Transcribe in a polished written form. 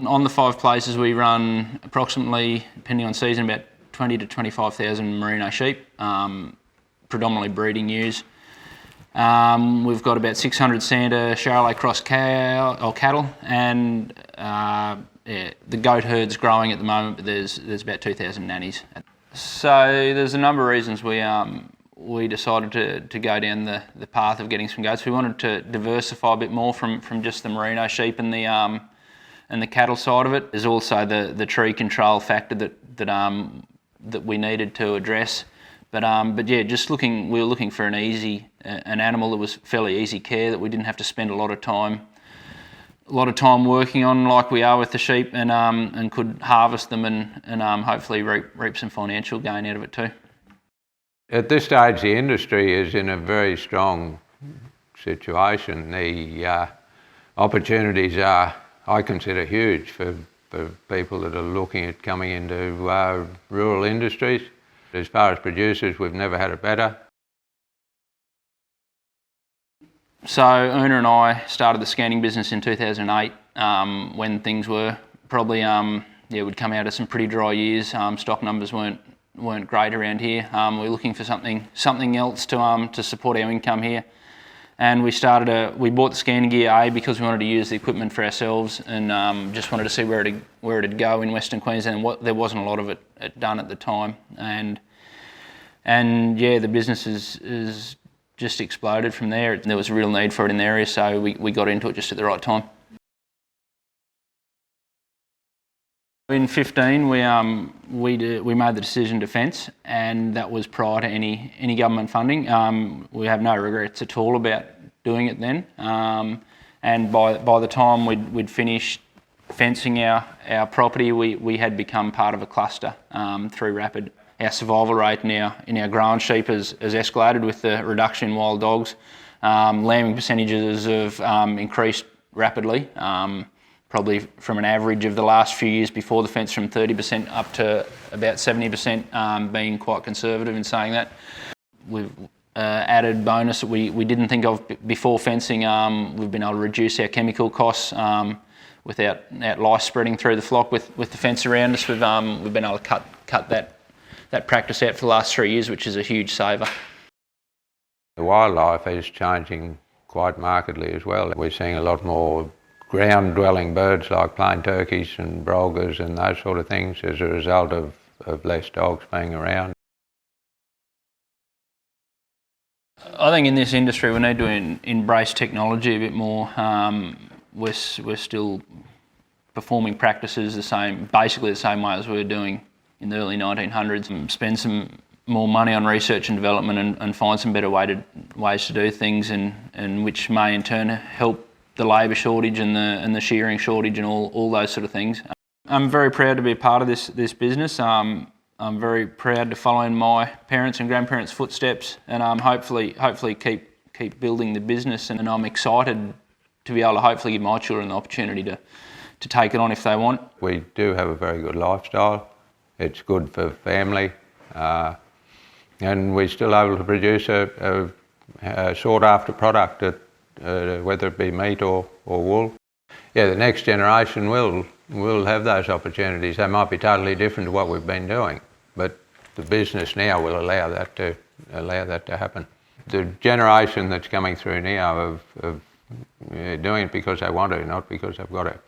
On the 5 places we run approximately, depending on season, about 20 to 25,000 merino sheep, predominantly breeding ewes. We've got about 600 Santa Charolais cross cattle, and the goat herd's growing at the moment, but there's about 2,000 nannies. So there's a number of reasons we decided to go down the path of getting some goats. We wanted to diversify a bit more from just the merino sheep and the cattle side of it. There's also the tree control factor that we needed to address. But yeah, we were looking for an animal that was fairly easy care, that we didn't have to spend a lot of time working on like we are with the sheep, and could harvest them and hopefully reap some financial gain out of it too. At this stage, the industry is in a very strong situation. The opportunities are, I consider, huge for people that are looking at coming into rural industries. As far as producers, we've never had it better. So Una and I started the scanning business in 2008, when things were probably, we'd come out of some pretty dry years. Stock numbers weren't great around here. We were looking for something else to support our income here. And we bought the scanning gear because we wanted to use the equipment for ourselves, and just wanted to see where it'd go in Western Queensland. There wasn't a lot of it done at the time, and yeah, the business is just exploded from there. There was a real need for it in the area, so we got into it just at the right time. In 2015, we made the decision to fence, and that was prior to any government funding. We have no regrets at all about doing it then. And by the time we'd finished fencing our property, we had become part of a cluster through Rapid. Our survival rate in our grown sheep has escalated with the reduction in wild dogs. Lambing percentages have increased rapidly. Probably from an average of the last few years before the fence, from 30% up to about 70%, being quite conservative in saying that. We've added bonus that we didn't think of before fencing. We've been able to reduce our chemical costs without lice spreading through the flock with the fence around us. We've been able to cut that practice out for the last 3 years, which is a huge saver. The wildlife is changing quite markedly as well. We're seeing a lot more ground-dwelling birds like plain turkeys and brolgas and those sort of things as a result of less dogs being around. I think in this industry we need to embrace technology a bit more. We're still performing practices basically the same way as we were doing in the early 1900s. Spend some more money on research and development and find some better ways to do things, and which may in turn help the labour shortage and the shearing shortage and all those sort of things. I'm very proud to be a part of this business. I'm very proud to follow in my parents' and grandparents' footsteps, and hopefully keep building the business. And I'm excited to be able to hopefully give my children the opportunity to take it on if they want. We do have a very good lifestyle. It's good for family, and we're still able to produce a sought-after product that, whether it be meat or wool. Yeah, the next generation will have those opportunities. They might be totally different to what we've been doing, but the business now will allow that to happen. The generation that's coming through now of doing it because they want to, not because they've got to.